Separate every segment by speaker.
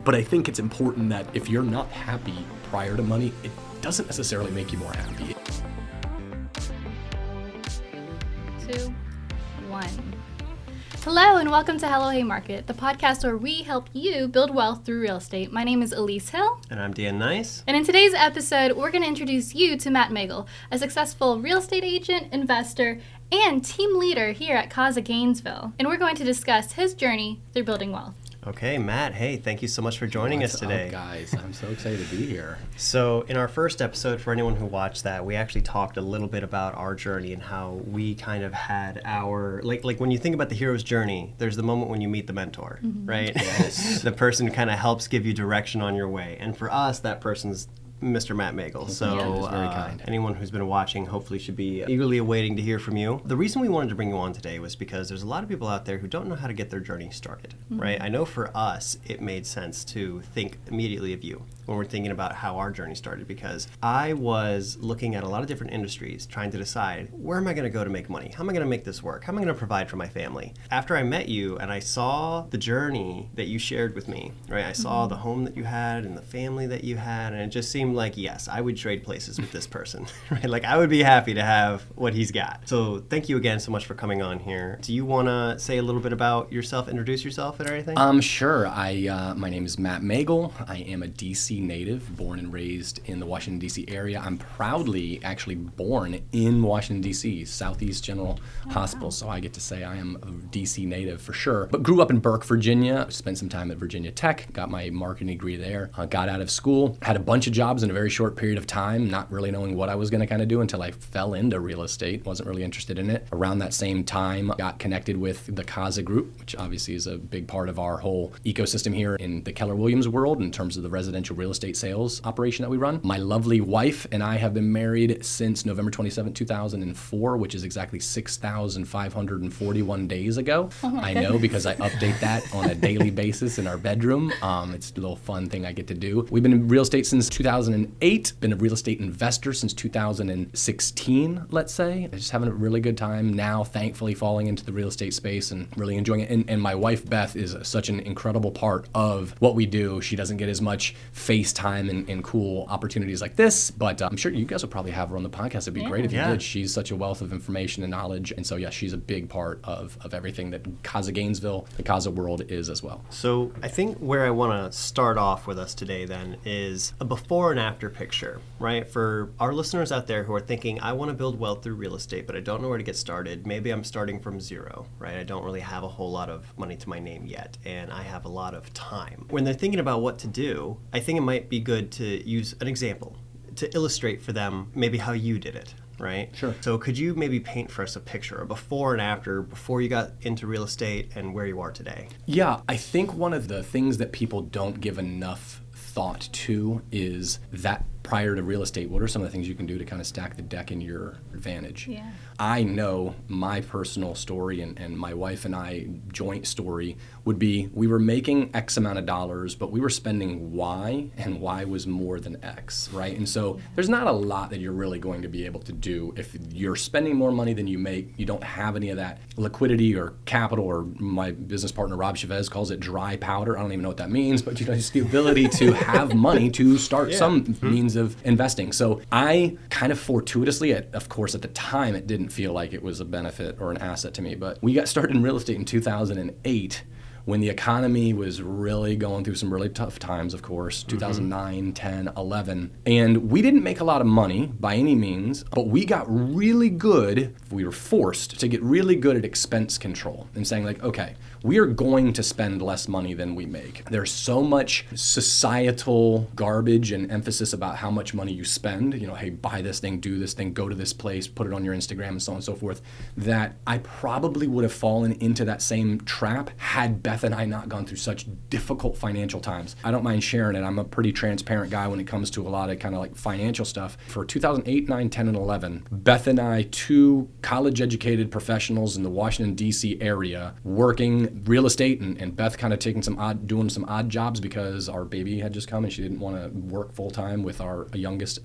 Speaker 1: But I think it's important that if you're not happy prior to money, it doesn't necessarily make you more happy.
Speaker 2: 2, 1. Hello and welcome to Hello Haymarket, the podcast where we help you build wealth through real estate. My name is Elize Hill.
Speaker 3: And I'm Nyce.
Speaker 2: And in today's episode, we're going to introduce you to Matt Megel, a successful real estate agent, investor, and team leader here at CAZA Gainesville. And we're going to discuss his journey through building wealth.
Speaker 3: Okay, Matt, hey, thank you so much for joining us today.
Speaker 1: What's up, guys? I'm so excited to be here.
Speaker 3: So in our first episode, for anyone who watched that, we actually talked a little bit about our journey and how we kind of had our, like when you think about the hero's journey, there's the moment when you meet the mentor, right?
Speaker 1: Yes.
Speaker 3: The person kind of helps give you direction on your way. And for us, that person's Mr. Matt Megel. So
Speaker 1: that's very kind.
Speaker 3: Anyone who's been watching hopefully should be eagerly awaiting to hear from you. The reason we wanted to bring you on today was because there's a lot of people out there who don't know how to get their journey started, right? I know for us, it made sense to think immediately of you when we're thinking about how our journey started, because I was looking at a lot of different industries trying to decide, where am I going to go to make money? How am I going to make this work? How am I going to provide for my family? After I met you and I saw the journey that you shared with me, right? I saw the home that you had and the family that you had, and it just seemed like, yes, I would trade places with this person, right? Like I would be happy to have what he's got. So thank you again so much for coming on here. Do you want to say a little bit about yourself, introduce yourself and everything?
Speaker 1: Sure. My name is Matt Megel. I am a DC native, born and raised in the Washington, D.C. area. I'm proudly actually born in Washington, D.C., Southeast General Hospital, so I get to say I am a D.C. native for sure. But grew up in Burke, Virginia, spent some time at Virginia Tech, got my marketing degree there, got out of school, had a bunch of jobs in a very short period of time, not really knowing what I was going to kind of do until I fell into real estate, wasn't really interested in it. Around that same time, got connected with the CAZA group, which obviously is a big part of our whole ecosystem here in the Keller Williams world in terms of the residential real estate sales operation that we run. My lovely wife and I have been married since November 27, 2004, which is exactly 6,541 days ago. I know because I update that on a daily basis in our bedroom. It's a little fun thing I get to do. We've been in real estate since 2008, been a real estate investor since 2016, let's say. Just having a really good time now, thankfully falling into the real estate space and really enjoying it. And my wife, Beth, is such an incredible part of what we do. She doesn't get as much FaceTime and cool opportunities like this, but I'm sure you guys will probably have her on the podcast. It'd be great if you did. She's such a wealth of information and knowledge, and so yeah, she's a big part of everything that CAZA Gainesville, the CAZA world is as well.
Speaker 3: So I think where I want to start off with us today then is a before and after picture, right? For our listeners out there who are thinking, I want to build wealth through real estate, but I don't know where to get started. Maybe I'm starting from zero, right? I don't really have a whole lot of money to my name yet, and I have a lot of time. When they're thinking about what to do, I think it might be good to use an example to illustrate for them maybe how you did it, right?
Speaker 1: Sure.
Speaker 3: So could you maybe paint for us a picture, a before and after, before you got into real estate and where you are today?
Speaker 1: Yeah, I think one of the things that people don't give enough thought to is that prior to real estate, what are some of the things you can do to kind of stack the deck in your advantage?
Speaker 2: Yeah.
Speaker 1: I know my personal story and my wife and I joint story would be we were making X amount of dollars, but we were spending Y, and Y was more than X, right? And so there's not a lot that you're really going to be able to do if you're spending more money than you make, you don't have any of that liquidity or capital, or my business partner Rob Chavez calls it dry powder. I don't even know what that means, but just the ability to have money to start some means of investing. So I kind of fortuitously, of course, at the time, it didn't feel like it was a benefit or an asset to me, but we got started in real estate in 2008 when the economy was really going through some really tough times, of course, 2009, 10, 11. And we didn't make a lot of money by any means, but we got really good, we were forced to get really good at expense control and saying like, okay, we are going to spend less money than we make. There's so much societal garbage and emphasis about how much money you spend, hey, buy this thing, do this thing, go to this place, put it on your Instagram and so on and so forth, that I probably would have fallen into that same trap had Beth and I not gone through such difficult financial times. I don't mind sharing it. I'm a pretty transparent guy when it comes to a lot of kind of like financial stuff. For 2008, 9, 10, and 11, Beth and I, two college-educated professionals in the Washington, D.C. area, working real estate, and Beth kind of doing some odd jobs because our baby had just come and she didn't want to work full-time with our eldest,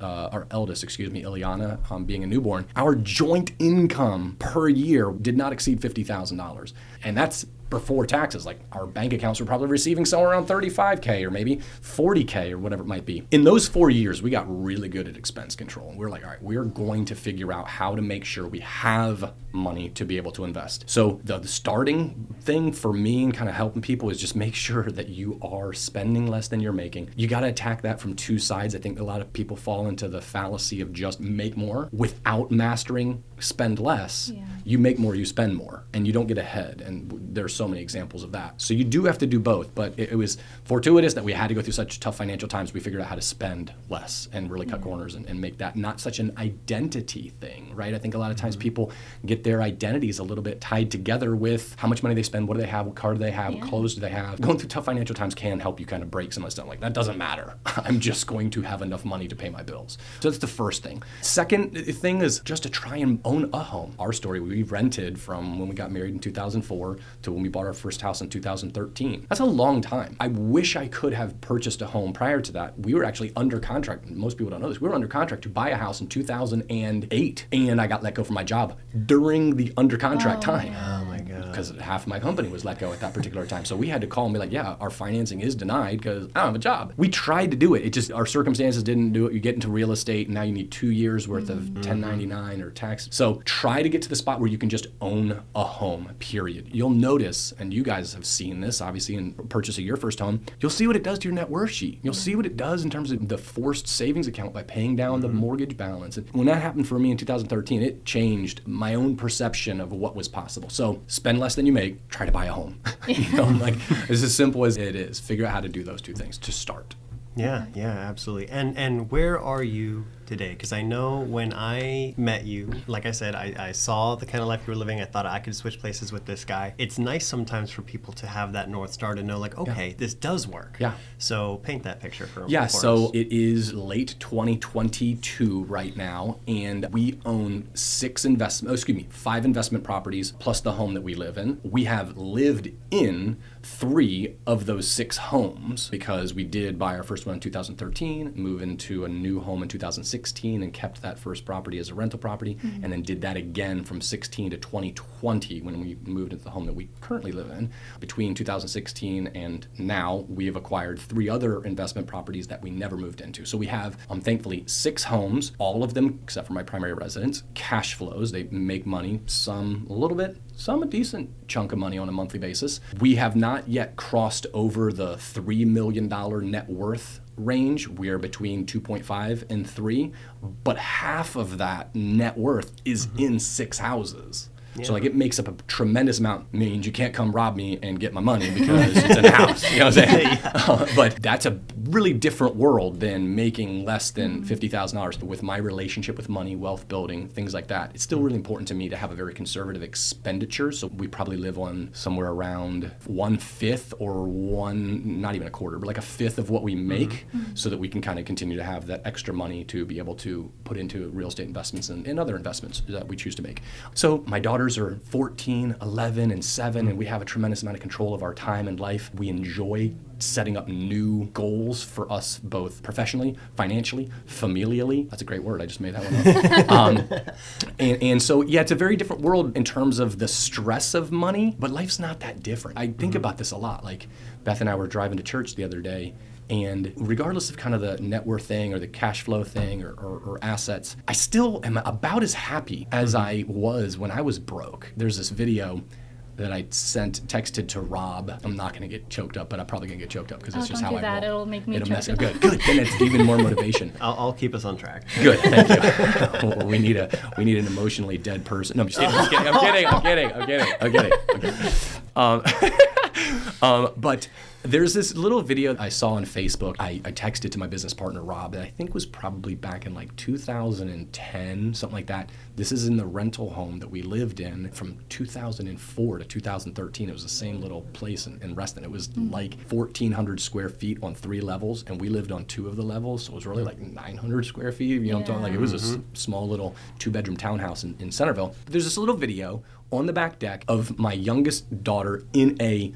Speaker 1: Ileana, being a newborn. Our joint income per year did not exceed $50,000. And that's before taxes. Like like our bank accounts were probably receiving somewhere around $35K or maybe $40K or whatever it might be. In those 4 years, we got really good at expense control. And we're like, all right, we're going to figure out how to make sure we have money to be able to invest. So the starting thing for me and kind of helping people is just make sure that you are spending less than you're making. You got to attack that from two sides. I think a lot of people fall into the fallacy of just make more without mastering spend less.
Speaker 2: Yeah.
Speaker 1: You make more, you spend more, and you don't get ahead. And there's so many examples of that. So you do have to do both, but it was fortuitous that we had to go through such tough financial times. We figured out how to spend less and really cut corners and make that not such an identity thing, right? I think a lot of times people get their identities a little bit tied together with how much money they spend, what do they have, what car do they have, what clothes do they have. Going through tough financial times can help you kind of break some of the stuff. Like, that doesn't matter. I'm just going to have enough money to pay my bills. So that's the first thing. Second thing is just to try and own a home. Our story, we rented from when we got married in 2004 to when we bought our first house in 2013. That's a long time. I wish I could have purchased a home prior to that. We were actually under contract. Most people don't know this. We were under contract to buy a house in 2008, and I got let go from my job during the under contract time.
Speaker 3: Oh my God.
Speaker 1: Because half my company was let go at that particular time. So we had to call and be like, yeah, our financing is denied because I don't have a job. We tried to do it. It just, our circumstances didn't do it. You get into real estate and now you need 2 years worth of 1099 or tax. So try to get to the spot where you can just own a home, period. You'll notice, and you guys have seen this, obviously, in purchasing your first home, you'll see what it does to your net worth sheet. You'll see what it does in terms of the forced savings account by paying down the mortgage balance. And when that happened for me in 2013, it changed my own perception of what was possible. So spend less than you make, try to buy a home. You know, like, it's as simple as it is. Figure out how to do those two things to start.
Speaker 3: Yeah, absolutely. And where are you today? Because I know when I met you, like I said, I saw the kind of life you were living. I thought I could switch places with this guy. It's nice sometimes for people to have that North Star to know, like, okay, this does work.
Speaker 1: Yeah.
Speaker 3: So paint that picture for us.
Speaker 1: Yeah, so it is late 2022 right now, and we own 5 investment properties plus the home that we live in. We have lived in 3 of those 6 homes because we did buy our first one in 2013, move into a new home in 2016, and kept that first property as a rental property, and then did that again from 16 to 2020 when we moved into the home that we currently live in. Between 2016 and now, we have acquired 3 other investment properties that we never moved into. So we have, thankfully, 6 homes, all of them, except for my primary residence, cash flows. They make money, some a little bit, some a decent chunk of money on a monthly basis. We have not yet crossed over the $3 million net worth range. We are between 2.5 and 3, but half of that net worth is in 6 houses. Yeah. So like it makes up a tremendous amount. Means you can't come rob me and get my money because it's in a house. You know what I'm saying? But that's a really different world than making less than $50,000. With my relationship with money, wealth building, things like that, it's still really important to me to have a very conservative expenditure. So we probably live on somewhere around 1/5 or not even a quarter, but like 1/5 of what we make, so that we can kind of continue to have that extra money to be able to put into real estate investments and other investments that we choose to make. So my daughters are 14, 11, and 7, and we have a tremendous amount of control of our time and life. We enjoy setting up new goals for us, both professionally, financially, familially. That's a great word. I just made that one up. And so, yeah, it's a very different world in terms of the stress of money, but life's not that different. I think about this a lot. Like, Beth and I were driving to church the other day, and regardless of kind of the net worth thing or the cash flow thing or assets, I still am about as happy as I was when I was broke. There's this video that I texted to Rob. I'm not going to get choked up, but I'm probably going to get choked up because it's just how I roll.
Speaker 2: Don't do that. It'll make me choked up.
Speaker 1: Good. Then it's even more motivation.
Speaker 3: I'll keep us on track.
Speaker 1: Good, thank you. we need an emotionally dead person. No, I'm just kidding. I'm kidding. But there's this little video I saw on Facebook. I texted to my business partner, Rob, that I think was probably back in like 2010, something like that. This is in the rental home that we lived in from 2004 to 2013. It was the same little place in Reston. It was like 1,400 square feet on 3 levels, and we lived on 2 of the levels, so it was really like 900 square feet. You know what I'm talking? Like, it was a small little 2-bedroom townhouse in Centerville. There's this little video on the back deck of my youngest daughter in a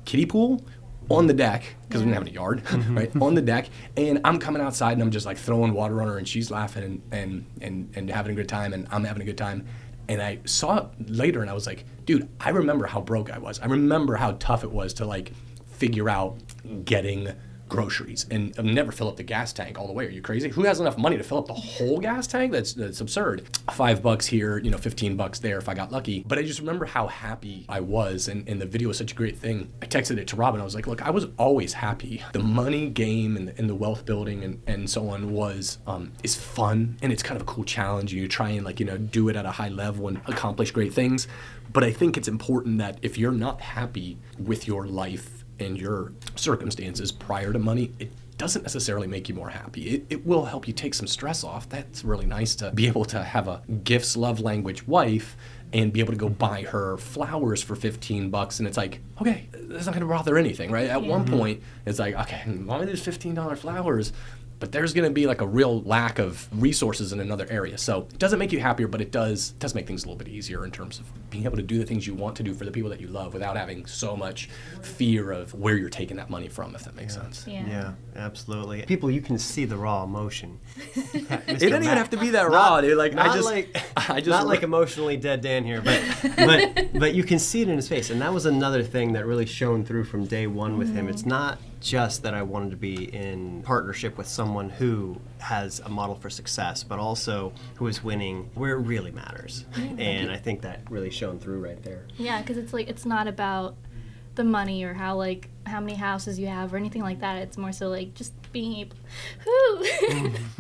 Speaker 1: kiddie pool on the deck, because we didn't have any yard, right? On the deck, and I'm coming outside and I'm just like throwing water on her, and she's laughing and having a good time, and I'm having a good time. And I saw it later, and I was like, dude, I remember how broke I was. I remember how tough it was to like figure out getting groceries and never fill up the gas tank all the way. Are you crazy? Who has enough money to fill up the whole gas tank? That's absurd. $5 here, $15 there if I got lucky. But I just remember how happy I was, and the video was such a great thing. I texted it to Rob and I was like, look, I was always happy. The money game and the wealth building and so on is fun, and it's kind of a cool challenge, and you try and do it at a high level and accomplish great things. But I think it's important that if you're not happy with your life and your circumstances prior to money, it doesn't necessarily make you more happy. It will help you take some stress off. That's really nice to be able to have a gifts, love language wife and be able to go buy her flowers for $15, and it's like, okay, that's not going to bother anything, right? At one point, it's like, okay, why are these $15 flowers? But there's going to be like a real lack of resources in another area. So it doesn't make you happier, but it does make things a little bit easier in terms of being able to do the things you want to do for the people that you love without having so much fear of where you're taking that money from, if that makes sense.
Speaker 3: Yeah, absolutely. People, you can see the raw emotion.
Speaker 1: It didn't even have to be that raw, dude. Like
Speaker 3: not like emotionally dead Dan here, but you can see it in his face. And that was another thing that really shone through from day one with him. It's not just that I wanted to be in partnership with someone who has a model for success, but also who is winning where it really matters. And I think that really shone through right there.
Speaker 2: Yeah, because it's not about the money or how many houses you have or anything like that. It's more so like just being able.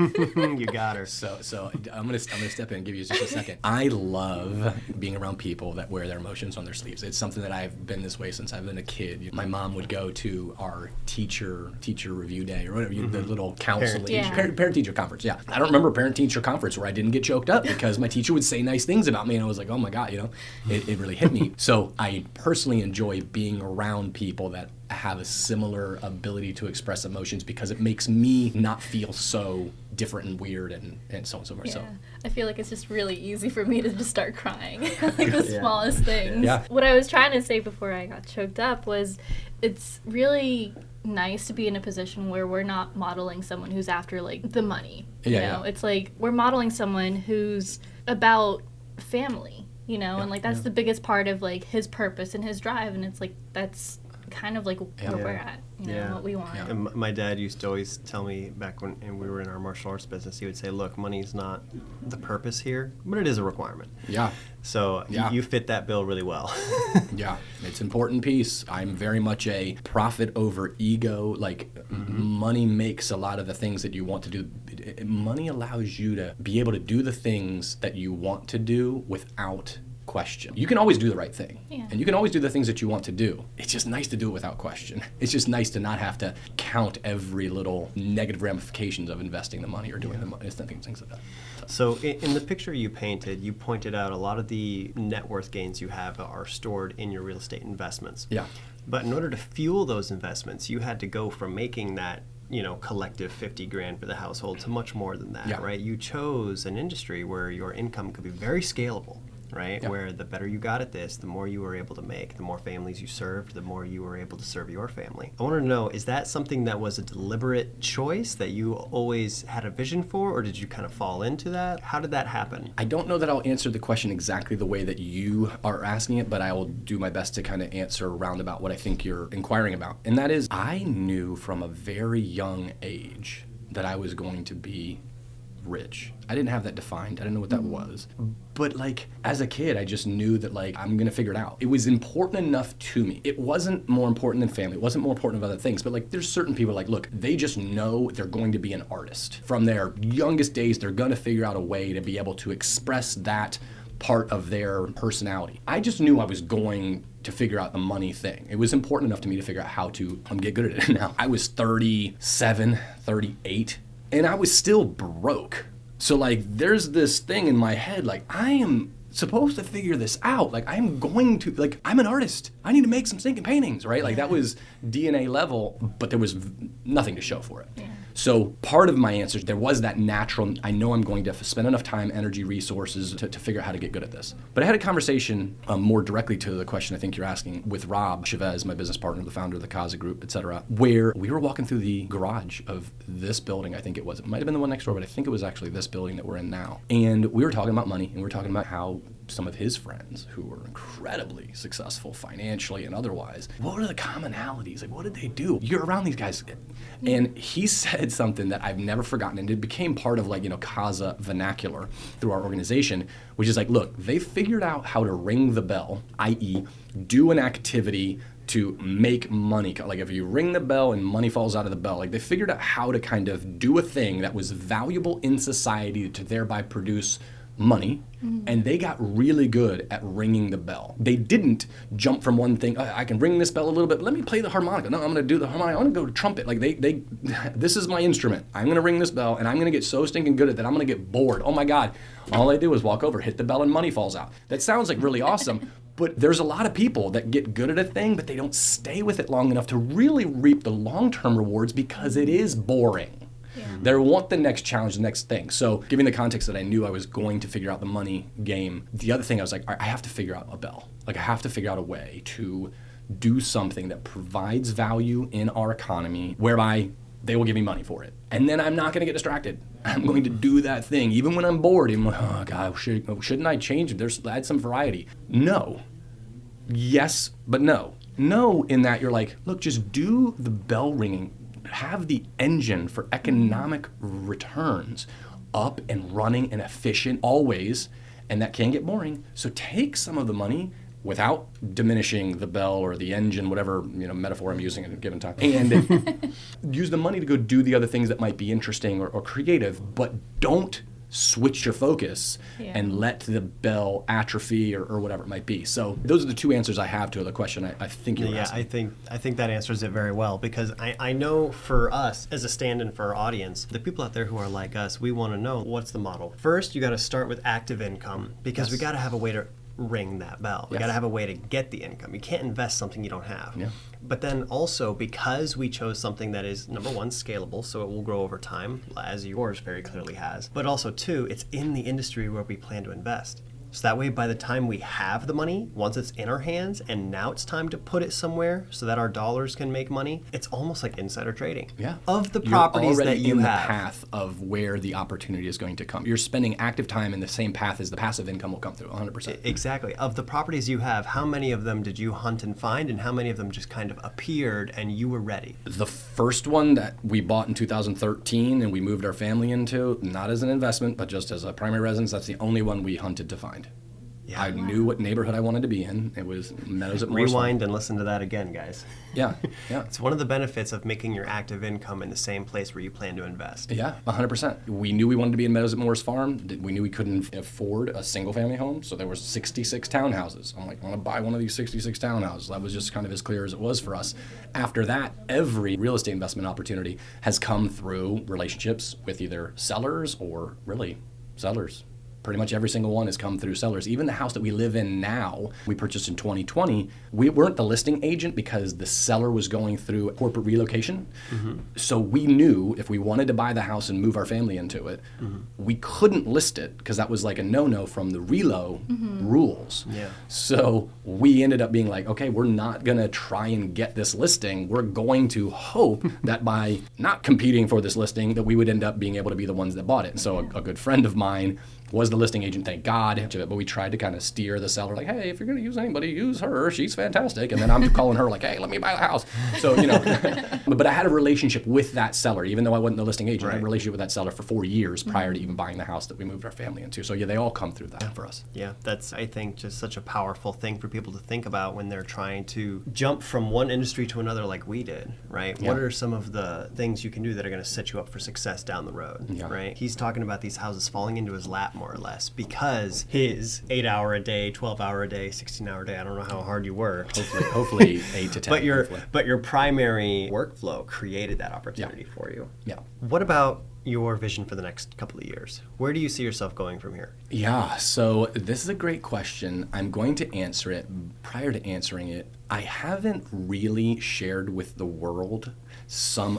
Speaker 3: You got her.
Speaker 1: So I'm gonna step in and give you just a second. I love being around people that wear their emotions on their sleeves. It's something that I've been this way since I've been a kid. My mom would go to our teacher review day or whatever, the little counseling parent teacher conference. Yeah, I don't remember a parent teacher conference where I didn't get choked up because my teacher would say nice things about me, and I was like, oh my God, it really hit me. So I personally enjoy being around people that have a similar ability to express emotions because it makes me not feel so different and weird and so on and so forth.
Speaker 2: Yeah.
Speaker 1: So
Speaker 2: I feel like it's just really easy for me to just start crying like the smallest things.
Speaker 1: Yeah.
Speaker 2: What I was trying to say before I got choked up was it's really nice to be in a position where we're not modeling someone who's after like the money. It's like we're modeling someone who's about family, and like that's the biggest part of like his purpose and his drive, and it's like that's kind of like where we're at, what we want.
Speaker 3: And my dad used to always tell me back when we were in our martial arts business, he would say, look, money's not the purpose here, but it is a requirement.
Speaker 1: Yeah.
Speaker 3: So you fit that bill really well.
Speaker 1: Yeah, it's an important piece. I'm very much a profit over ego. Like money makes a lot of the things that you want to do. Money allows you to be able to do the things that you want to do without question. You can always do the right thing, and you can always do the things that you want to do. It's just nice to do it without question. It's just nice to not have to count every little negative ramifications of investing the money or doing the money, things like that.
Speaker 3: So in the picture you painted, you pointed out a lot of the net worth gains you have are stored in your real estate investments.
Speaker 1: Yeah.
Speaker 3: But in order to fuel those investments, you had to go from making that collective $50,000 for the household to much more than that, right? You chose an industry where your income could be very scalable, right? Yep. Where the better you got at this, the more you were able to make, the more families you served, the more you were able to serve your family. I want to know, is that something that was a deliberate choice that you always had a vision for, or did you kind of fall into that? How did that happen?
Speaker 1: I don't know that I'll answer the question exactly the way that you are asking it, but I will do my best to kind of answer roundabout what I think you're inquiring about. And that is, I knew from a very young age that I was going to be rich. I didn't have that defined. I didn't know what that was. But like as a kid, I just knew that like I'm gonna figure it out. It was important enough to me. It wasn't more important than family. It wasn't more important than other things. But like there's certain people like, look, they just know they're going to be an artist. From their youngest days, they're gonna figure out a way to be able to express that part of their personality. I just knew I was going to figure out the money thing. It was important enough to me to figure out how to get good at it. Now, I was 37, 38, and I was still broke. So like there's this thing in my head, like I am supposed to figure this out. Like I'm an artist. I need to make some stinking paintings, right? Like that was DNA level, but there was nothing to show for it. Yeah. So part of my answer, there was that natural, I know I'm going to spend enough time, energy, resources to figure out how to get good at this. But I had a conversation more directly to the question I think you're asking with Rob Chavez, my business partner, the founder of the CAZA group, et cetera, where we were walking through the garage of this building, I think it was. It might have been the one next door, but I think it was actually this building that we're in now. And we were talking about money, and we were talking about how some of his friends who were incredibly successful financially and otherwise. What are the commonalities? Like, what did they do? You're around these guys. And he said something that I've never forgotten, and it became part of like, CAZA vernacular through our organization, which is like, look, they figured out how to ring the bell, i.e. do an activity to make money. Like if you ring the bell and money falls out of the bell, like they figured out how to kind of do a thing that was valuable in society to thereby produce money, and they got really good at ringing the bell. They didn't jump from one thing, I can ring this bell a little bit, let me play the harmonica. No, I'm gonna do the harmonica, I'm gonna go to trumpet. Like they this is my instrument. I'm gonna ring this bell and I'm gonna get so stinking good at that I'm gonna get bored. Oh my God, all I do is walk over, hit the bell and money falls out. That sounds like really awesome, but there's a lot of people that get good at a thing, but they don't stay with it long enough to really reap the long-term rewards because it is boring. Yeah. They want the next challenge, the next thing. So given the context that I knew I was going to figure out the money game, the other thing I was like, I have to figure out a bell. Like I have to figure out a way to do something that provides value in our economy whereby they will give me money for it. And then I'm not going to get distracted. I'm going to do that thing. Even when I'm bored, I'm like, oh God, shouldn't I change it? Add some variety. No. Yes, but no. No in that you're like, look, just do the bell ringing. Have the engine for economic returns up and running and efficient always, and that can get boring. So take some of the money without diminishing the bell or the engine, whatever metaphor I'm using at a given time, and use the money to go do the other things that might be interesting or creative, but don't switch your focus and let the bell atrophy or whatever it might be. So those are the two answers I have to the question I think you're asking.
Speaker 3: I think that answers it very well, because I know for us as a stand-in for our audience, the people out there who are like us, we want to know what's the model. First, you got to start with active income, because we got to have a way to ring that bell. We got to have a way to get the income. You can't invest something you don't have. Yeah. But then also, because we chose something that is, number one, scalable, so it will grow over time, as yours very clearly has. But also, two, it's in the industry where we plan to invest. So that way, by the time we have the money, once it's in our hands, and now it's time to put it somewhere so that our dollars can make money, it's almost like insider trading.
Speaker 1: Yeah.
Speaker 3: Of the properties that you have.
Speaker 1: You're already in the path of where the opportunity is going to come. You're spending active time in the same path as the passive income will come through, 100%.
Speaker 3: Exactly. Of the properties you have, how many of them did you hunt and find, and how many of them just kind of appeared and you were ready?
Speaker 1: The first one that we bought in 2013 and we moved our family into, not as an investment, but just as a primary residence, that's the only one we hunted to find. Yeah. I knew what neighborhood I wanted to be in. It was Meadows at Morris.
Speaker 3: Rewind and listen to that again, guys.
Speaker 1: Yeah.
Speaker 3: It's one of the benefits of making your active income in the same place where you plan to invest.
Speaker 1: Yeah, 100%. We knew we wanted to be in Meadows at Morris Farm. We knew we couldn't afford a single family home, so there were 66 townhouses. I'm like, I want to buy one of these 66 townhouses. That was just kind of as clear as it was for us. After that, every real estate investment opportunity has come through relationships with either sellers or really sellers. Pretty much every single one has come through sellers. Even the house that we live in now, we purchased in 2020, we weren't the listing agent because the seller was going through corporate relocation. Mm-hmm. So we knew if we wanted to buy the house and move our family into it, we couldn't list it because that was like a no-no from the relo rules. Yeah. So we ended up being like, okay, we're not going to try and get this listing. We're going to hope that by not competing for this listing, that we would end up being able to be the ones that bought it. And so a good friend of mine was the listing agent, thank God, but we tried to kind of steer the seller like, hey, if you're going to use anybody, use her. She's fantastic. And then I'm calling her like, hey, let me buy the house. So, but I had a relationship with that seller, even though I wasn't the listing agent. Right. I had a relationship with that seller for 4 years prior to even buying the house that we moved our family into. So, they all come through that for us.
Speaker 3: Yeah, that's, I think, just such a powerful thing for people to think about when they're trying to jump from one industry to another like we did, right? Yeah. What are some of the things you can do that are going to set you up for success down the road, right? He's talking about these houses falling into his lap more or less because his 8-hour-a-day, 12-hour-a-day, 16-hour-a-day, I don't know how hard you worked.
Speaker 1: Hopefully 8 to 10.
Speaker 3: But your primary workflow created that opportunity for you.
Speaker 1: Yeah.
Speaker 3: What about your vision for the next couple of years? Where do you see yourself going from here?
Speaker 1: Yeah, so this is a great question. I'm going to answer it. Prior to answering it, I haven't really shared with the world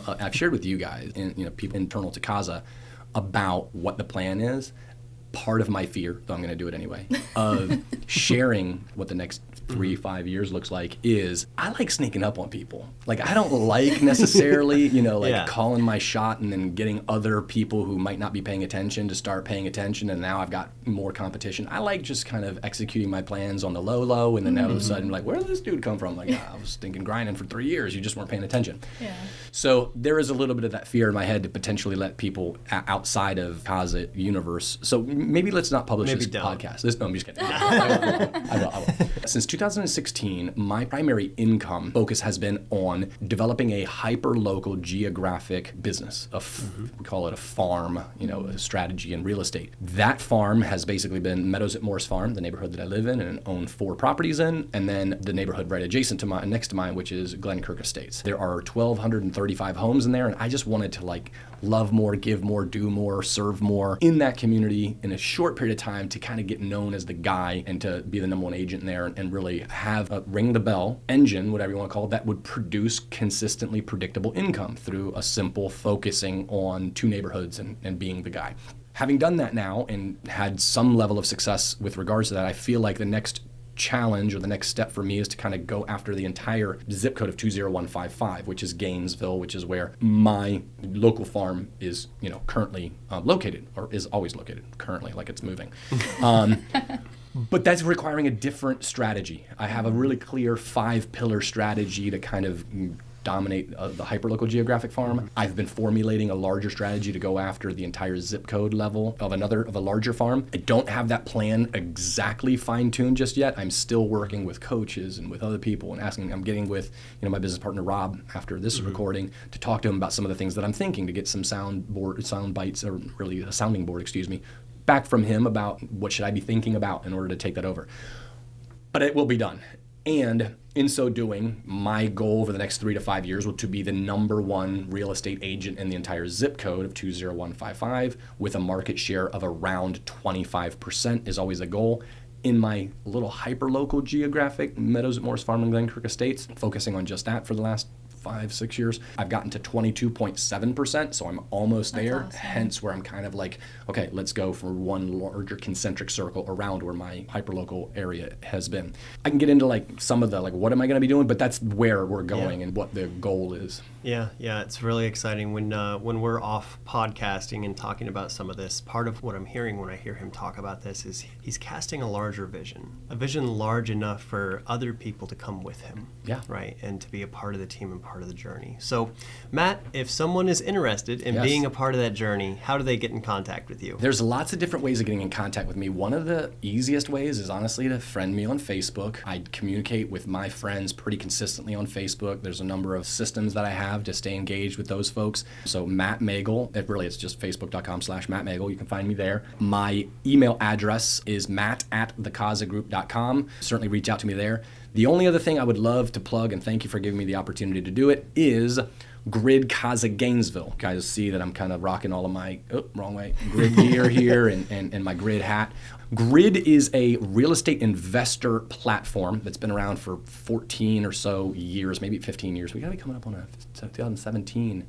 Speaker 1: I've shared with you guys and people internal to CAZA about what the plan is. Part of my fear, though I'm going to do it anyway, of sharing what the next 3-5 years looks like is I like sneaking up on people. Like, I don't like necessarily, calling my shot and then getting other people who might not be paying attention to start paying attention, and now I've got more competition. I like just kind of executing my plans on the low, and then all of a sudden, like, where did this dude come from? Like, I was thinking grinding for 3 years. You just weren't paying attention. Yeah. So there is a little bit of that fear in my head to potentially let people outside of CAZA universe. So maybe let's not publish this podcast. No, I'm just kidding. I will. Since 2016, my primary income focus has been on developing a hyper-local geographic business. We call it a farm, a strategy in real estate. That farm has basically been Meadows at Morris Farm, the neighborhood that I live in and own 4 properties in, and then the neighborhood right adjacent to mine, next to mine, which is Glenkirk Estates. There are 1,235 homes in there, and I just wanted to love more, give more, do more, serve more in that community in a short period of time to kind of get known as the guy and to be the number 1 agent in there and really have a ring the bell engine, whatever you want to call it, that would produce consistently predictable income through a simple focusing on 2 neighborhoods and being the guy. Having done that now and had some level of success with regards to that, I feel like the next challenge or the next step for me is to kind of go after the entire zip code of 20155, which is Gainesville, which is where my local farm is, currently located, or is always located currently, like it's moving. But that's requiring a different strategy. I have a really clear 5-pillar strategy to kind of dominate the hyperlocal geographic farm. I've been formulating a larger strategy to go after the entire zip code level of a larger farm. I don't have that plan exactly fine-tuned just yet. I'm still working with coaches and with other people and I'm getting with my business partner Rob after this recording to talk to him about some of the things that I'm thinking, to get some sound bites, or really a sounding board, back from him about what should I be thinking about in order to take that over. But it will be done. And in so doing, my goal over the next 3 to 5 years will to be the number 1 real estate agent in the entire zip code of 20155 with a market share of around 25% is always a goal. In my little hyper-local geographic Meadows at Morris Farm and Glenkirk Estates, focusing on just that for the last 5-6 years, I've gotten to 22.7%, so I'm almost there. Awesome. Hence where I'm kind of like, okay, let's go for one larger concentric circle around where my hyperlocal area has been. I can get into some of the what am I going to be doing, but that's where we're going and what the goal is.
Speaker 3: Yeah, it's really exciting when we're off podcasting and talking about some of this. Part of what I'm hearing when I hear him talk about this is he's casting a larger vision, a vision large enough for other people to come with him. Yeah. Right, and to be a part of the team and part of the journey. So, Matt, if someone is interested in being a part of that journey, how do they get in contact with you?
Speaker 1: There's lots of different ways of getting in contact with me. One of the easiest ways is honestly to friend me on Facebook. I communicate with my friends pretty consistently on Facebook. There's a number of systems that I have to stay engaged with those folks. So Matt Megel, it's just facebook.com/Matt Megel. You can find me there. My email address is matt@thecazagroup.com. Certainly reach out to me there. The only other thing I would love to plug, and thank you for giving me the opportunity to do it, is Grid CAZA Gainesville. Guys see that I'm kind of rocking all of my, grid gear here and my grid hat. Grid is a real estate investor platform that's been around for 14 or so years, maybe 15 years. We got to be coming up on 2017.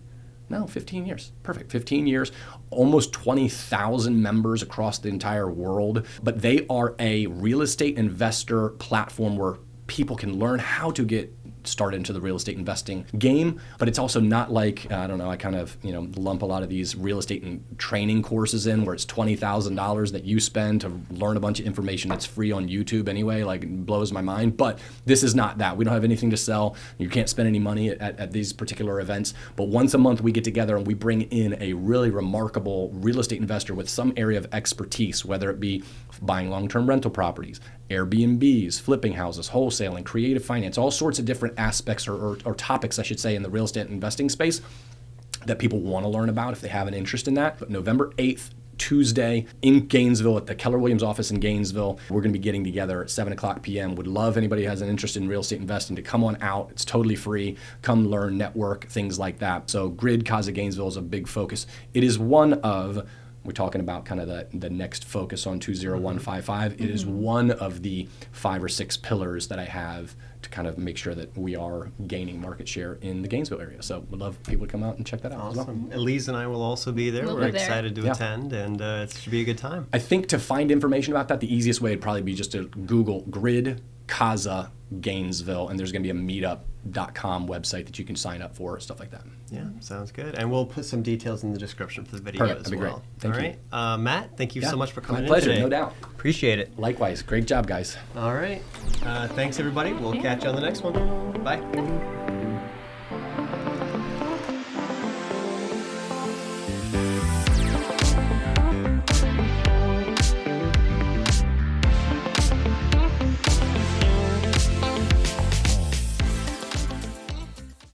Speaker 1: No, 15 years. Perfect. 15 years, almost 20,000 members across the entire world. But they are a real estate investor platform where people can learn how to get started into the real estate investing game, but it's also not like, I kind of, lump a lot of these real estate and training courses in where it's $20,000 that you spend to learn a bunch of information that's free on YouTube anyway, it blows my mind. But this is not that. We don't have anything to sell. You can't spend any money at these particular events, but once a month we get together and we bring in a really remarkable real estate investor with some area of expertise, whether it be buying long-term rental properties, Airbnbs, flipping houses, wholesaling, creative finance, all sorts of different aspects or topics, I should say, in the real estate investing space that people want to learn about if they have an interest in that. But November 8th, Tuesday in Gainesville at the Keller Williams office in Gainesville, we're going to be getting together at 7:00 p.m. Would love anybody who has an interest in real estate investing to come on out. It's totally free. Come learn, network, things like that. So Grid CAZA Gainesville is a big focus. It is one of, we're talking about kind of the next focus on 20155. It is one of the 5 or 6 pillars that I have to kind of make sure that we are gaining market share in the Gainesville area. So we'd love people to come out and check that out.
Speaker 3: Awesome. Elize and I will also be there. We're excited to attend, and it should be a good time.
Speaker 1: I think to find information about that, the easiest way would probably be just to Google Grid CAZA Gainesville, and there's going to be a meetup.com website that you can sign up for, stuff like that.
Speaker 3: Yeah, sounds good. And we'll put some details in the description for the video
Speaker 1: Perfect.
Speaker 3: as
Speaker 1: That'd be
Speaker 3: well.
Speaker 1: great. Thank
Speaker 3: All
Speaker 1: you.
Speaker 3: right. Matt, thank you so much for coming
Speaker 1: my
Speaker 3: in
Speaker 1: pleasure,
Speaker 3: today.
Speaker 1: no doubt.
Speaker 3: Appreciate it.
Speaker 1: Likewise. Great job, guys.
Speaker 3: All right. Thanks, everybody. We'll catch you on the next one. Bye.